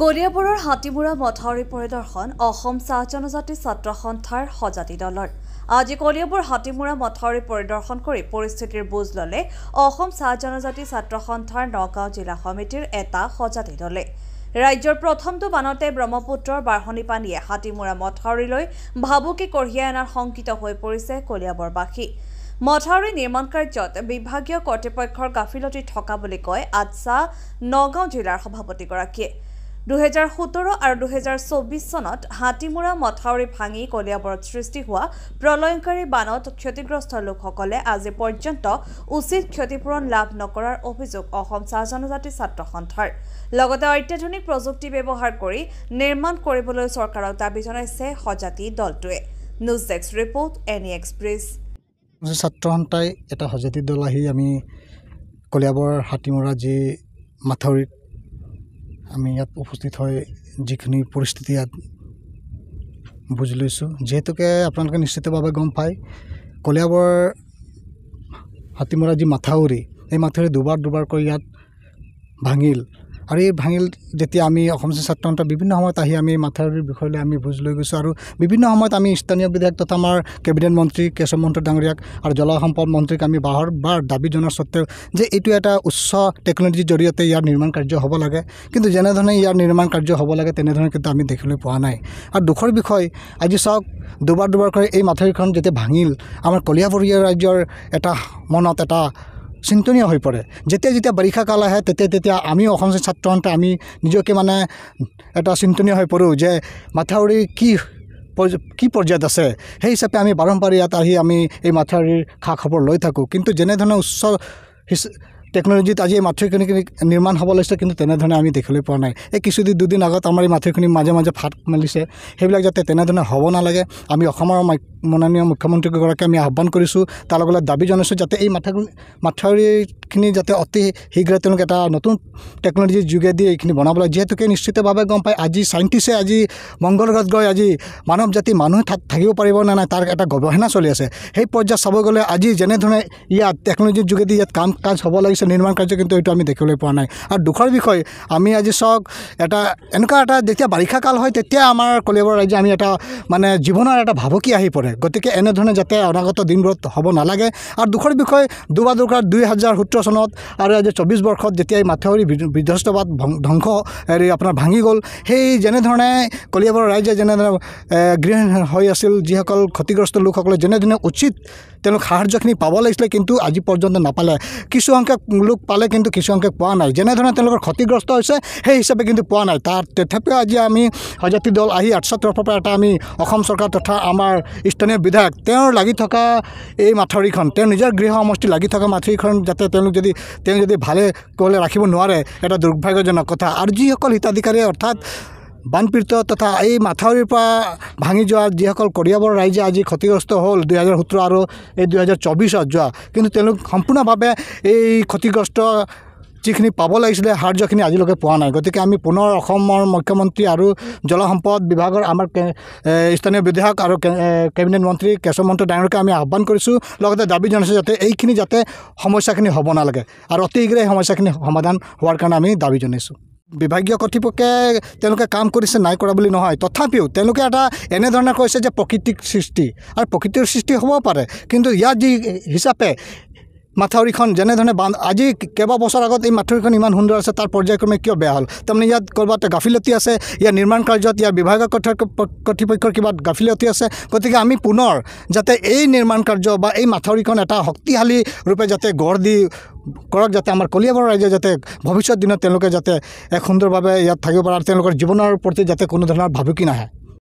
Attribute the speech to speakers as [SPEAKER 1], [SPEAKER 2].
[SPEAKER 1] কলিয়াবৰৰ হাতীমুৰা মথাউৰি পৰিদৰ্শন অসম চাহ জনজাতি ছাত্ৰ সন্থাৰ সজাতি দলৰ আজি কলিয়াবৰ হাতীমুৰা মথাউৰি পৰিদৰ্শন কৰি পৰিস্থিতিৰ বুজ ললে অসম চাহ জনজাতি ছাত্ৰ সন্থাৰ নগাঁও জিলা সমিতিৰ এটা সজাতি দলে ৰাজ্যৰ প্ৰথমটো বানতে ব্ৰহ্মপুত্ৰৰ বাঢ়নি পানীয়ে হাতীমুৰা মথাউৰিলৈ ভাবুকি কঢ়িয়াই অনাৰ শংকিত হৈ পৰিছে কলিয়াবৰবাসী মথাউৰি নিৰ্মাণ কাৰ্যত বিভাগীয় কৰ্তৃপক্ষৰ গাফিলতি থকা বুলি কয় আদছা নগাঁও জিলাৰ সভাপতিগৰাকীয়ে 2017 আৰু 2024 চনত হাতীমুৰা মথাউৰি ভাঙি কলিয়াবৰত সৃষ্টি হোৱা প্ৰলয়ংকাৰী বানত ক্ষতিগ্ৰস্ত লোকসকলে আজি পৰ্যন্ত উচিত ক্ষতিপূৰণ লাভ নকৰাৰ অভিযোগ অসম চাহ জনজাতি ছাত্ৰ সন্থাৰ লগতে অত্যাধুনিক প্ৰযুক্তি ব্যৱহাৰ কৰি নিৰ্মাণ কৰিবলৈ চৰকাৰক দাবী জনাইছে সজাতি দলটোৱে news desk report any express
[SPEAKER 2] ছাত্ৰ সন্থাই এটা সজাতি দল আহি আমি কলিয়াবৰ হাতীমুৰা যি মাথাউৰিত আমি ইয়াত উপস্থিত হৈ যিখিনি পৰিস্থিতি ইয়াত বুজি লৈছোঁ যিহেতুকে আপোনালোকে নিশ্চিতভাৱে গম পায় কলিয়াবৰ হাতীমুৰা যি মাথাউৰি এই মাথাউৰি দুবাৰকৈ ইয়াত ভাঙিল আৰু এই ভাঙিল যেতিয়া আমি অসম ছাত্ৰ সন্থা বিভিন্ন সময়ত আহি আমি মাথাউৰিৰ বিষয়লৈ আমি বুজ লৈ গৈছোঁ আৰু বিভিন্ন সময়ত আমি স্থানীয় বিধায়ক তথা আমাৰ কেবিনেট মন্ত্ৰী কেশৱ মহন্ত ডাঙৰীয়াক আৰু জলসম্পদ মন্ত্ৰীক আমি বাৰ দাবী জনাৰ সত্ত্বেও যে এইটো এটা উচ্চ টেকন'লজিৰ জৰিয়তে ইয়াৰ নিৰ্মাণ কাৰ্য হ'ব লাগে কিন্তু যেনেধৰণে ইয়াৰ নিৰ্মাণ কাৰ্য হ'ব লাগে তেনেধৰণে কিন্তু আমি দেখিবলৈ পোৱা নাই আৰু দুখৰ বিষয় আজি চাওক দুবাৰকৈ এই মাথাউৰিখন যেতিয়া ভাঙিল আমাৰ কলিয়াবৰীয়া ৰাজ্যৰ এটা মনত এটা চিন্তনীয় হৈ পৰে যেতিয়া বাৰিষা কাল আহে তেতিয়া আমি অসম ছাত্ৰ সন্থা আমি নিজকে মানে এটা চিন্তনীয় হৈ পৰোঁ যে মাথাউৰি কি পৰ্যায়ত আছে সেই হিচাপে আমি বাৰম্বাৰ ইয়াত আহি আমি এই মাথাউৰিৰ খা খবৰ লৈ থাকোঁ কিন্তু যেনেধৰণে উচ্চ টেকন'লজিত আজি এই মাথাউৰিখিনি নিৰ্মাণ হ'ব লাগিছে কিন্তু তেনেধৰণে আমি দেখিবলৈ পোৱা নাই এই দুদিন আগত আমাৰ এই মাথাউৰিখিনি মাজে ফাট মেলিছে সেইবিলাক যাতে তেনেধৰণে হ'ব নালাগে আমি অসমৰ মাননীয় মুখ্যমন্ত্ৰীগৰাকীক আমি আহ্বান কৰিছোঁ তাৰ লগত দাবী জনাইছোঁ যাতে এই মাথাউৰিখিনি যাতে অতি শীঘ্ৰে তেওঁলোকে এটা নতুন টেকন'লজিৰ যোগেদি এইখিনি বনাব লাগে যিহেতুকে নিশ্চিতভাৱে গম পায় আজি চাইণ্টিষ্টে আজি মংগল গ্ৰহত গৈ আজি মানুহ থাকিব পাৰিব নে নাই তাৰ এটা গৱেষণা চলি আছে সেই পৰ্যায়ত চাব গ'লে আজি যেনেধৰণে ইয়াত টেকন'লজিৰ যোগেদি ইয়াত কাজ হ'ব লাগিছে নিৰ্মাণ কাৰ্য কিন্তু এইটো আমি দেখিবলৈ পোৱা নাই আৰু দুখৰ বিষয় আমি আজি চাওক এনেকুৱা এটা যেতিয়া বাৰিষা কাল হয় তেতিয়া আমাৰ কলিয়াবৰ ৰাজ্যে আমি এটা মানে জীৱনৰ এটা ভাবুকি আহি পৰে গতিকে এনেধৰণে যাতে অনাগত দিনবোৰত হ'ব নালাগে আৰু দুখৰ বিষয় দুবাৰ 2017 চনত আৰু আজি 24 বৰ্ষত যেতিয়া এই মাথাউৰি বিধ্বস্তবাদ ধ্বংস আপোনাৰ ভাঙি গ'ল সেই যেনেধৰণে কলিয়াবৰ ৰাইজে যেনেধৰণে গৃহহীন হৈ আছিল যিসকল ক্ষতিগ্ৰস্ত লোকসকলে যেনেধৰণে উচিত তেওঁলোক সাহায্যখিনি পাব লাগিছিলে কিন্তু আজি পৰ্যন্ত নাপালে কিছু সংখ্যক লোক পালে কিন্তু কিছু সংখ্যক পোৱা নাই যেনেধৰণে তেওঁলোকৰ ক্ষতিগ্ৰস্ত হৈছে সেই হিচাপে কিন্তু পোৱা নাই তথাপিও আজি আমি সজাতি দল আহি আদছা তৰফৰ পৰা এটা আমি অসম চৰকাৰ তথা আমাৰ স্থানীয় বিধায়ক তেওঁৰ লাগি থকা এই মাথাউৰিখন তেওঁৰ নিজৰ গৃহ সমষ্টি লাগি থকা মাথাউৰিখন যাতে তেওঁ যদি ভালে ক'লে ৰাখিব নোৱাৰে এটা দুৰ্ভাগ্যজনক কথা আৰু যিসকল হিতাধিকাৰী অৰ্থাৎ বানপীড়িত তথা এই মাথাউৰিৰ পৰা ভাঙি যোৱা যিসকল কলিয়াবৰ ৰাইজে আজি ক্ষতিগ্ৰস্ত হ'ল 2017 আৰু এই 2024 যোৱা কিন্তু তেওঁলোক সম্পূৰ্ণভাৱে এই ক্ষতিগ্ৰস্ত যিখিনি পাব লাগিছিলে সাহায্যখিনি আজিলৈকে পোৱা নাই গতিকে আমি পুনৰ অসমৰ মুখ্যমন্ত্ৰী আৰু জলসম্পদ বিভাগৰ আমাৰ স্থানীয় বিধায়ক আৰু কেবিনেট মন্ত্ৰী কেশৱ মহন্ত ডাঙৰীয়াকে আমি আহ্বান কৰিছোঁ লগতে দাবী জনাইছোঁ যাতে এইখিনি যাতে সমস্যাখিনি হ'ব নালাগে আৰু অতি শীঘ্ৰে এই সমস্যাখিনি সমাধান হোৱাৰ কাৰণে আমি দাবী জনাইছোঁ বিভাগীয় কৰ্তৃপক্ষে তেওঁলোকে কাম কৰিছে নাই কৰা বুলি নহয় তথাপিও তেওঁলোকে এটা এনেধৰণে কৈছে যে প্ৰকৃতিৰ সৃষ্টি আৰু প্ৰকৃতিৰ সৃষ্টি হ'ব পাৰে কিন্তু ইয়াত যি হিচাপে মাথাউৰিখন যেনেধৰণে আজি কেইবা বছৰ আগত এই মাথাউৰিখন ইমান সুন্দৰ আছে তাৰ পৰ্যায়ক্ৰমে কিয় বেয়া হ'ল তাৰমানে ইয়াত ক'ৰবাত গাফিলতি আছে ইয়াৰ নিৰ্মাণ কাৰ্যত ইয়াৰ বিভাগীয় কৰ্তৃপক্ষৰ কিবা গাফিলতি আছে গতিকে আমি পুনৰ যাতে এই নিৰ্মাণ কাৰ্য বা এই মাথাউৰিখন এটা শক্তিশালী ৰূপে যাতে গঢ় দি কৰক যাতে আমাৰ কলিয়াবৰ ৰাইজে যাতে ভৱিষ্যত দিনত তেওঁলোকে যাতে এক সুন্দৰভাৱে ইয়াত থাকিব পাৰে আৰু তেওঁলোকৰ জীৱনৰ প্ৰতি যাতে কোনো ধৰণৰ ভাবুকি নাহে